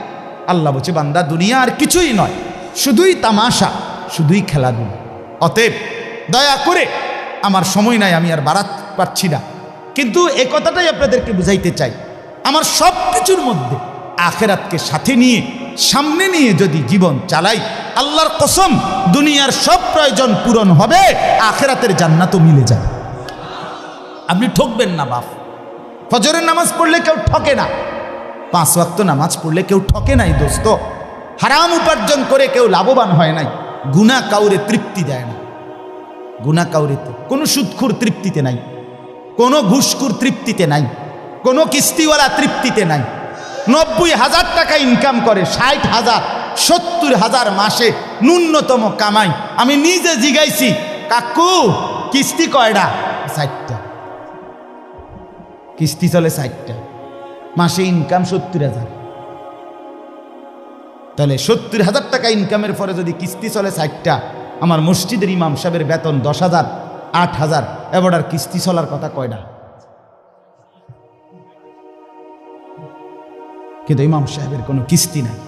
আল্লাহ বলছে, বান্দা দুনিয়া আর কিছুই নয়, শুধুই তামাশা, শুধুই খেলাধুলা। অতএব দয়া করে, আমার সময় নাই, আমি আর বাড়াতে পারছি না, কিন্তু এই কথাটাই আপনাদেরকে বুঝাইতে চাই, আমার সব কিছুর মধ্যে আখিরাতকে সাথে নিয়ে, সামনে নিয়ে যদি জীবন চালাই, আল্লাহর কসম দুনিয়ার সব প্রয়োজন পূরণ হবে, আখিরাতের জান্নাতও মিলে যাবে। আপনি ঠকবেন না বাপ। ফজরের নামাজ পড়লে কেউ ঠকে না, 5 ওয়াক্ত নামাজ পড়লে কেউ ঠকে নাই দোস্ত। হারাম উপার্জন করে কেউ লাভবান হয় নাই। গুনাহ কাউরে তৃপ্তি দেয় না। গুনাহ কাউরিতে, কোনো সুদখোর তৃপ্তিতে নাই, কোনো ঘুষখোর তৃপ্তিতে নাই, কোনো কিস্তিওয়ালা তৃপ্তিতে নাই। 90,000 টাকা ইনকাম করে, 60,000 70,000 মাসে ন্যূনতম কামাই। আমি নিজে জিগাইছি, কাকু কিস্তি কয়টা? 60টা। কিস্তি চলে 60টা, মাসে ইনকাম 70,000। তাহলে 70,000 টাকা ইনকামের পরে যদি কিস্তি চলে 60টা, আমার মসজিদের ইমাম সাহেবের বেতন 10,000 8,000, এবার আর কিস্তি চলার কথা কয়টা? কিন্তু ইমাম সাহেবের কোনো কিস্তি নাই।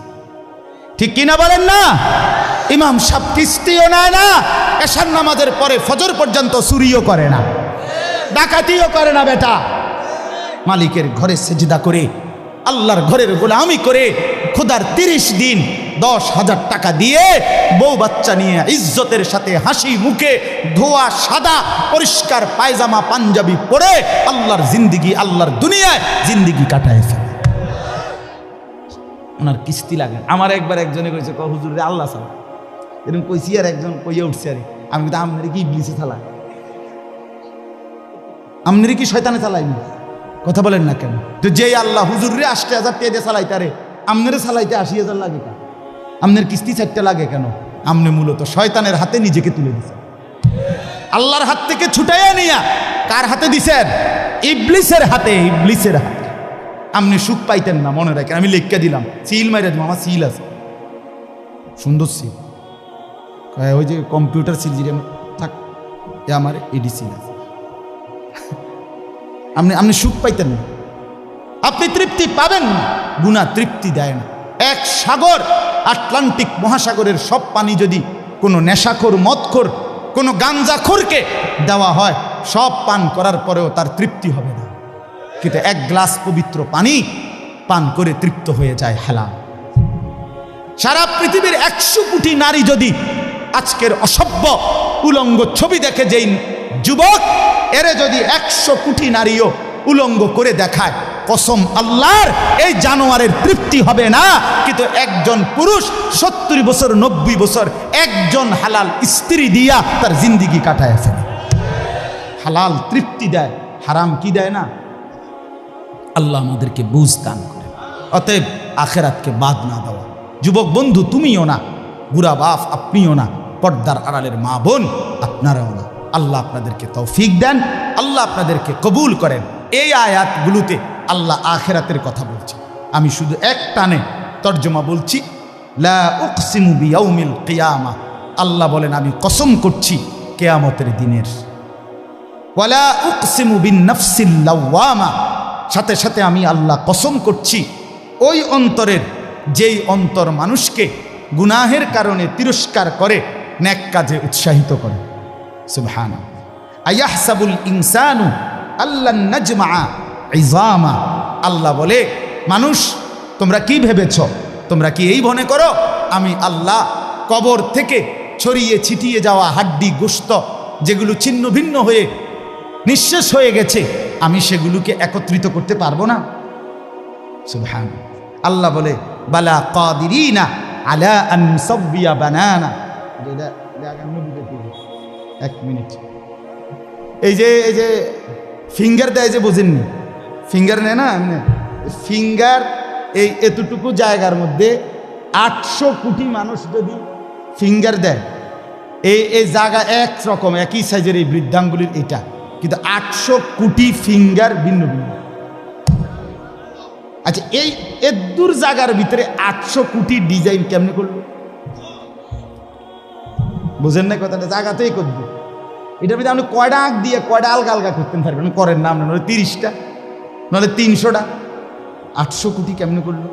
ঠিক কিনা বলেন না? ইমাম সাহেব কিস্তিও নেয় না, এশার নামাজের পরে ফজর পর্যন্ত চুরিও করে না, ডাকাতিও করে না। বেটা মালিকের ঘরে সেজদা করে, আল্লাহর ঘরের গোলামি করে, খোদার 30 দিন 10,000 টাকা দিয়ে বউ বাচ্চা নিয়ে ইজ্জতের সাথে হাসি মুখে ধোয়া সাদা পরিষ্কার পায়জামা পাঞ্জাবি পরে আল্লাহর জিন্দিগি, আল্লাহর দুনিয়ায় জিন্দিগি কাটায় ফেলে। ওনার কিস্তি লাগে। আমার একবার একজনে কইছে, হুজুর রে আল্লাহ চালা, এরকম কইছি, আর একজন কইয়া উঠছে, আরে আমি কিন্তু আমনেরে কি ইবলিসে চালায়, আমনেরে কি শয়তানে চালাইনি? কথা বলেন না কেন? তো যেই আল্লাহ হুজুর রে 80,000 টাকা দিয়ে চালাইতে, আরে আমনেরে চালাইতে 80,000 লাগে কেন? আমনের কিস্তি 4টা লাগে কেন? আমনে মূলত শয়তানের হাতে নিজেকে তুলে দিছেন। আল্লাহর হাত থেকে ছুটাইয়া নিয়া কার হাতে দিছেন? ইবলিসের হাতে। ইবলিসের হাতে। আপনি সুখ পাইতেন না, মনে রাখেন। আমি লিখকে দিলাম, সিল মাইরা দিব, আমার সিল আছে, সুন্দর সিল, ওই যে কম্পিউটার সিল যেটা থাক, এ আমার এডি সিল আছে। আপনি সুখ পাইতেন না, আপনি তৃপ্তি পাবেন না। গুনাহ তৃপ্তি দেয় না। এক সাগর, আটলান্টিক মহাসাগরের সব পানি যদি কোনো নেশাখোর, মদখোর, কোনো গাঞ্জাখোরকে দেওয়া হয়, সব পান করার পরেও তার তৃপ্তি হবে না। কিন্তু 1 গ্লাস পবিত্র পানি পান করে তৃপ্ত হয়ে যায় হালাল। সারা পৃথিবীর 100 কোটি নারী যদি আজকের অসভ্য উলঙ্গ ছবি দেখে, যেই যুবক এরে যদি 100 কোটি নারীও উলঙ্গ করে দেখায়, কসম আল্লাহর, এই জানোয়ারের তৃপ্তি হবে না। কিন্তু একজন পুরুষ 70 বছর 90 বছর একজন হালাল স্ত্রী দিয়া তার জিন্দিগি কাটায় ফেলে। হালাল তৃপ্তি দেয়, হারাম কি দেয় না? আল্লাহ আমাদেরকে বুঝ দান করে। অতএব আখিরাতকে বাদ না দেওয়া। যুবক বন্ধু তুমিও না, বুড়া বাপ আপনিও না, পর্দার আড়ালের মা বোন আপনারাও না। আল্লাহ আপনাদেরকে তৌফিক দেন, আল্লাহ আপনাদেরকে কবুল করেন। এই আয়াতগুলোতে আল্লাহ আখিরাতের কথা বলছে। আমি শুধু এক টানে তর্জমা বলছি, লা উকসিমু বিয়াউমিল কিয়ামা, আল্লাহ বলেন আমি কসম করছি কিয়ামতের দিনের। ওয়ালা উকসিমু বিন নাফসিল লাওয়ামা, সাথে সাথে আমি আল্লাহ কসম করছি ওই অন্তরের, যেই অন্তর মানুষকে গুনাহের কারণে তিরস্কার করে, নেক কাজে উৎসাহিত করে। সুবহানাল্লাহ। আয়াহসাবুল ইনসানু আল্লান নাজমা ইজামা, আল্লাহ বলে মানুষ তোমরা কি ভেবেছ, তোমরা কি এই মনে করো আমি আল্লাহ কবর থেকে ছড়িয়ে ছিটিয়ে যাওয়া হাড্ডি গোশত যেগুলো ছিন্ন ভিন্ন হয়ে নিঃশেষ হয়ে গেছে, আমি সেগুলোকে একত্রিত করতে পারবো না? সুবহানাল্লাহ। আল্লাহ বলে বালা কাদিরিনা আলা আন নুসাব্বিয়া বানানা। এক মিনিট, এই যে ফিঙ্গার দেয় যে, বোঝেননি? ফিঙ্গার নেয় না এমনি, ফিঙ্গার এই এতটুকু জায়গার মধ্যে 800 কোটি মানুষ যদি ফিঙ্গার দেয়, এই জায়গা একরকম একই সাইজের এই বৃদ্ধাঙ্গুলির এটা, কিন্তু 800 কোটি ফিঙ্গার ভিন্ন ভিন্ন। আচ্ছা, এই এদুর জায়গার ভিতরে 800 কোটি ডিজাইন কেমনে করলো? বুঝেন না কথাটা? জায়গাতেই করবো। এটার ভিতরে আপনি কয়টা আঁক দিয়ে কয়টা আলগা আলগা করতে পারবেন? করেন না, আপনার 30টা, নাহলে 300টা। 800 কোটি কেমনে করলো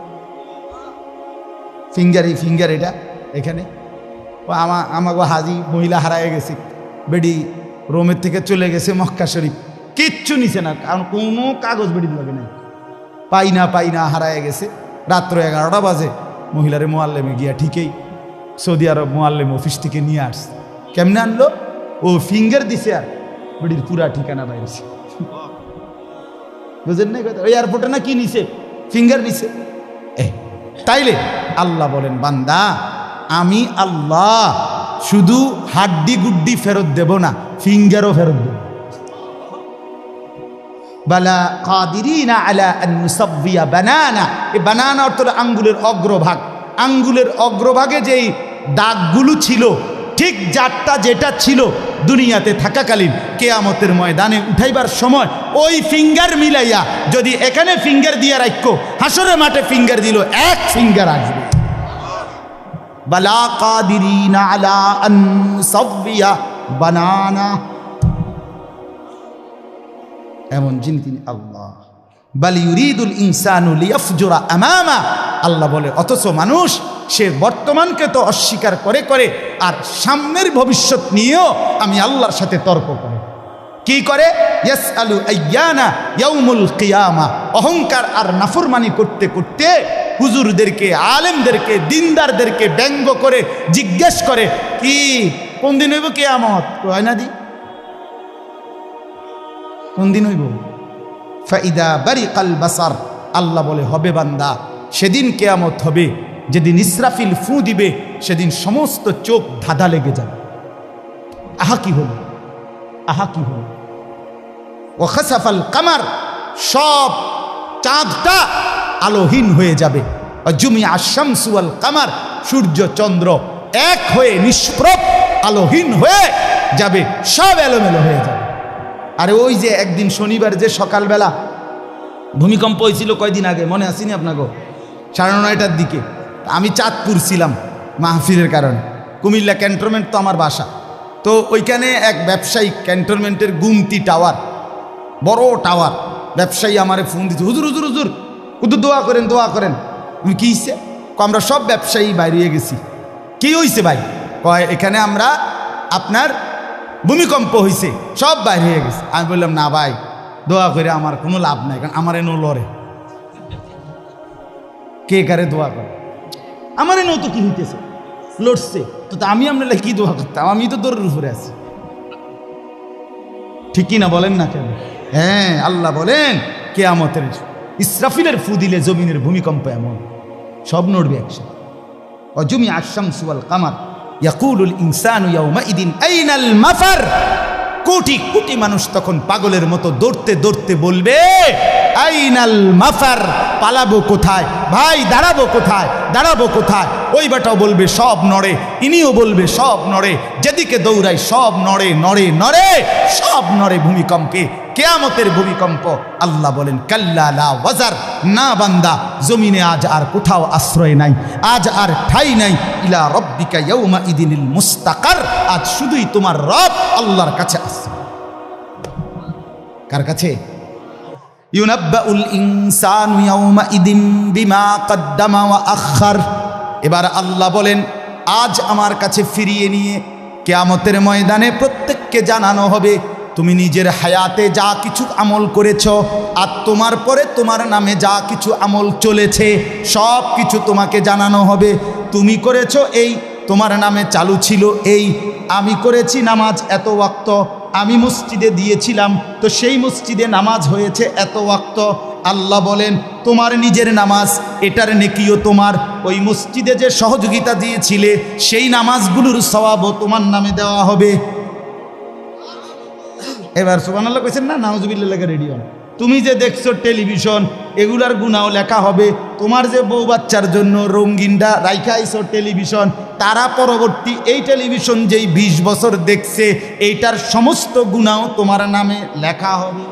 ফিঙ্গার? এই ফিঙ্গার এটা এখানে আমাকে হাজি মহিলা হারায় গেছে, বেডি রোমের থেকে চলে গেছে মক্কা শরীফ, কিচ্ছু নিছে না, কারণ কোনো কাগজ বেডির লাগে নাই, পাই না হারায় গেছে। রাত্র 11টা বাজে মহিলারে মোয়াল্লেমে গিয়া ঠিকই সৌদি আরব মোয়াল্লেম অফিস থেকে নিয়ে আসছে। কেমনে আনলো? ও ফিঙ্গার দিছে আর বেডির পুরা ঠিকানা বাইরেছে। বুঝেন না কথা? ওই এয়ারপোর্টে না কি নিছে? ফিঙ্গার নিছে। তাইলে আল্লাহ বলেন বান্দা আমি আল্লাহ শুধু হাড্ডি গুড্ডি ফেরত দেব না, ফিঙ্গারও ফেরত দেব। বালা কাদিরিনা আলা আন নুসাব্বিয়া বানানা। এই বানানা অর্থ আঙ্গুলের অগ্রভাগ। আঙ্গুলের অগ্রভাগে যেই দাগগুলো ছিল, ঠিক যারটা যেটা ছিল দুনিয়াতে থাকাকালীন, কিয়ামতের ময়দানে উঠাইবার সময় ওই ফিঙ্গার মিলাইয়া যদি এখানে ফিঙ্গার দিয়ে রাখো, হাসরের মাঠে ফিঙ্গার দিল, এক ফিঙ্গার আসবে। বালা কাদিরিনা আলা আন নুসাব্বিয়া বানানা, এমন যিনি তিনি আল্লাহ। বাল ইউরিদুল ইনসানু লিয়াফজুরা আমামা, আল্লাহ বলে অথচ মানুষ সে বর্তমানকে তো অস্বীকার করে করে আর সামনের ভবিষ্যৎ নিয়েও আমি আল্লাহর সাথে তর্ক করে। কি করে? ইয়াসআলু আইয়ানা ইয়াউমুল কিয়ামা, অহংকার আর নাফরমানি করতে করতে হুজুরদেরকে, আলেমদেরকে, দিনদারদেরকে ব্যঙ্গ করে জিজ্ঞেস করে কি কোন দিন হইব কিয়ামত? কয় না দি কোন দিন হইব? ফাইদা বারিকাল বাসার, আল্লাহ বলে হবে বান্দা সেদিন কিয়ামত হবে যেদিন ইসরাফিল ফু দিবে, সেদিন সমস্ত চোখ ধাঁধা লেগে যাবে। আহা কি হলো, আহা কি হলো। ও খাসাফাল কামার, সব চাঁদটা আলোহীন হয়ে যাবে। জুমিয়া শামসু ওয়াল কামার, সূর্য চন্দ্র এক হয়ে নিষ্প্রভ আলোহীন হয়ে যাবে, সব এলোমেলো হয়ে যাবে। আরে ওই যে একদিন শনিবার যে সকালবেলা ভূমিকম্প হয়েছিল কয়দিন আগে, মনে আসেনি আপনাকে? 9:30টার দিকে আমি চাঁদপুর ছিলাম মাহফিলের কারণে। কুমিল্লা ক্যান্টনমেন্ট তো আমার বাসা, তো ওইখানে এক ব্যবসায়ী ক্যান্টনমেন্টের গুমতি টাওয়ার, বড় টাওয়ার, ব্যবসায়ী আমারে ফোন দিচ্ছে, হুজুর হুজুর হুজুর হুজুর দোয়া করেন দোয়া করেন। কি হয়েছে? আমরা সব ব্যবসায়ী বাইরে গেছি। কি হয়েছে ভাই? কয় এখানে আমরা আপনার ভূমিকম্প হয়েছে, সব বাইরে হয়ে গেছে। আমি বললাম না ভাই, দোয়া করে আমার কোনো লাভ নাই, কারণ আমার এনো লড়ে, কে কারে দোয়া করে? আমার এনো তো কি হইতেছে, লড়ছে তো, আমি আপনার কি দোয়া করতাম? আমি তো দৌড়ের উপরে আছি, ঠিক কি না বলেন না কেন? হ্যাঁ, আল্লাহ বলেন কিয়ামতের ইসরাফিলের ফু দিলে জমিনের ভূমিকম্প এমন সব নড়বে একসাথে। অজুমিয়া আশ-শামসু ওয়াল কামার ইয়াকুলুল ইনসানু ইয়াউমাইদিন আইনাল মাফার, কোটি কোটি মানুষ তখন পাগলের মতো দৌড়তে দৌড়তে বলবে আইনাল মাফার, পালাবো কোথায় ভাই, দাঁড়াবো কোথায়, দাঁড়াবো কোথায়? ওই বেটাও বলবে সব নড়ে, ইনিও বলবে সব নড়ে, যেদিকে দৌড়াই সব নড়ে নড়ে নড়ে, সব নড়ে ভূমিকম্পে, কিয়ামতের ভূমিকম্প। আল্লাহ বলেন কাল্লা লা ওয়াজার, না বান্দা, জমিনে আজ আর কোথাও আশ্রয় নাই, আজ আর ঠাই নাই। ইলা রব্বিকা ইয়াউমা ইদিনিল মুস্তাকার, আজ শুধুই তোমার রব আল্লাহর কাছে আশ্রয়। কার কাছে? ইউনাব্বাউল ইনসানু ইয়াউমা ইদিন বিমা কদ্দামা ওয়া আখার। এবার আল্লাহ বলেন আজ আমার কাছে ফিরিয়ে নিয়ে কিয়ামতের ময়দানে প্রত্যেককে জানানো হবে তুমি নিজের হায়াতে যা কিছু আমল করেছ, আর তোমার পরে তোমার নামে যা কিছু আমল চলেছে সব কিছু তোমাকে জানানো হবে। তুমি করেছো এই, তোমার নামে চালু ছিল এই, আমি করেছি নামাজ এত ওয়াক্ত, আমি মসজিদে দিয়েছিলাম তো সেই মসজিদে নামাজ হয়েছে এত ওয়াক্ত। আল্লাহ বলেন তোমার নিজের নামাজ এটার নেকিও তোমার, ওই মসজিদে যে সহযোগিতা দিয়েছিলে সেই নামাজগুলোর সওয়াবও তোমার নামে দেওয়া হবে। এবার সুবহানাল্লাহ কইছেন না? নাউজুবিল্লাহ লেখা রেডি হন। তুমি যে দেখছো টেলিভিশন, এগুলার গুনাও লেখা হবে। তোমার যে বউ বাচ্চার জন্য রঙিনটা রাইখা আইছো টেলিভিশন, তারা পরবর্তী এই টেলিভিশন যেই 20 বছর দেখছে এইটার সমস্ত গুনাও তোমার নামে লেখা হবে।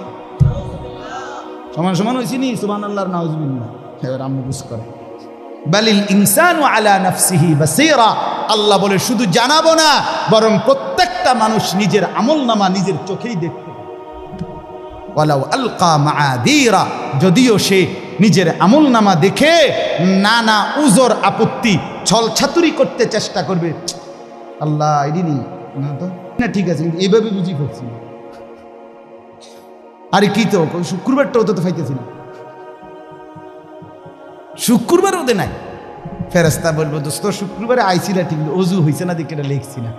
সমান সমান হয়েছি নি? সুবহানাল্লাহ নাউজুবিল্লাহ। এবার আমি বুঝ করে বালিল ইনসানু আলা নাফসিহি বাসীরা। আল্লাহ বলে শুধু জানাবো না, বরং প্রত্যেকটা মানুষ নিজের আমলনামা নিজের চোখেই দেখতে। ওয়ালাউ আলকা মাআযীরা, যদিও সে নিজের আমলনামা দেখে নানা উজর আপত্তি ছলছাতুরি করতে চেষ্টা করবে, আল্লাহ এদিনই না তো না, ঠিক আছে কিন্তু এইভাবে বুঝি করছি, আরে কি তো শুক্রবারটাও তো পাইতেছি না, শুক্রবার ওদের নাই। ফেরেশতা বলবো দোস্ত শুক্রবারে আইছিলা ঠিক, অজু হয়েছে না দেখে এটা লিখছি না।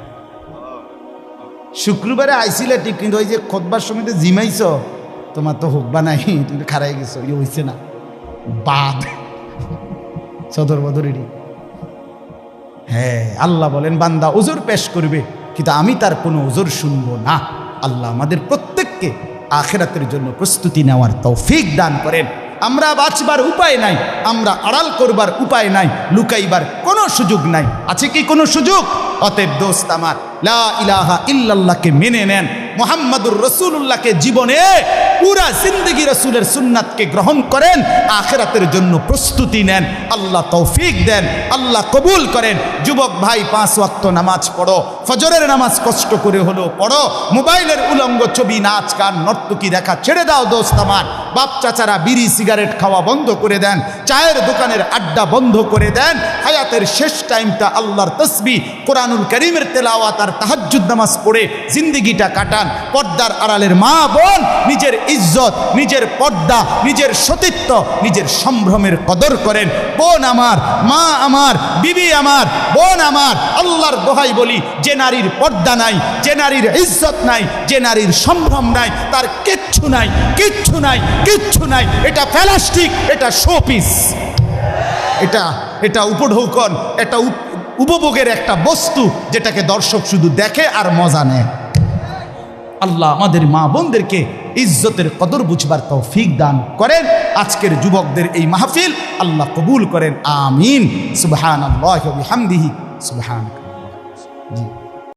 শুক্রবারে আইছিলা ঠিক, কিন্তু ওই যে খুতবার সময় তো জিমাইছ, তোমার তো হোক বা নাই, তুমি খারাই গেছো, ইয়ে হয়েছে না, বাদ সদর বদরেরই। হ্যাঁ, আল্লাহ বলেন বান্দা ওজোর পেশ করবে, কিন্তু আমি তার কোনো ওজোর শুনবো না। আল্লাহ আমাদের প্রত্যেককে আখিরাতের জন্য প্রস্তুতি নেওয়ার তৌফিক দান করেন। আমরা বাঁচবার উপায় নাই, আমরা আড়াল করবার উপায় নাই, লুকাইবার কোনো সুযোগ নাই। আছে কি কোনো সুযোগ? অতএব দোস্ত আমার, লা ইলাহা ইল্লাল্লাহকে মেনে নেন, মুহাম্মাদুর রাসূলুল্লাহকে জীবনে পুরা জিন্দেগি রাসূলের সুন্নাতকে গ্রহণ করেন, আখিরাতের জন্য প্রস্তুতি নেন। আল্লাহ তৌফিক দেন, আল্লাহ কবুল করেন। যুবক ভাই 5 ওয়াক্ত নামাজ পড়ো, ফজরের নামাজ কষ্ট করে হলো পড়ো, মোবাইলের উলঙ্গ ছবি, নাচ গান, নর্তকী দেখা ছেড়ে দাও দোস্ত আমার। বাপ চাচারা বিড়ি সিগারেট খাওয়া বন্ধ করে দেন, চায়ের দোকানের আড্ডা বন্ধ করে দেন। হায়াতের শেষ টাইমটা আল্লাহর তসবিহ, কোরআনুল কারীমের তেলাওয়াত আর তাহাজ্জুদ নামাজ পড়ে জিন্দেগিটা কাটান। পর্দার আড়ালের মা বোন নিজের ইজ্জত, নিজের পর্দা, নিজের সতীত্ব, নিজের সম্ভ্রমের কদর করেন। বোন আমার, মা আমার, বিবি আমার, বোন আমার, আল্লাহর দোহাই বলি, যে নারীর পর্দা নাই, যে নারীর ইজ্জত নাই, যে নারীর সম্ভ্রম নাই, তার কিচ্ছু নাই, কিচ্ছু নাই, কিচ্ছু নাই। এটা প্লাস্টিক, এটা শোপিস, এটা উপঢৌকন, এটা উপভোগের একটা বস্তু, যেটাকে দর্শক শুধু দেখে আর মজা নেয়। আল্লাহ আমাদের মা বোনদেরকে ইজ্জতের কদর বুঝবার তৌফিক দান করেন। আজকের যুবকদের এই মাহফিল আল্লাহ কবুল করেন, আমিন। সুবহানাল্লাহি ওয়া বিহামদিহি, সুবহানাল্লাহ। জি।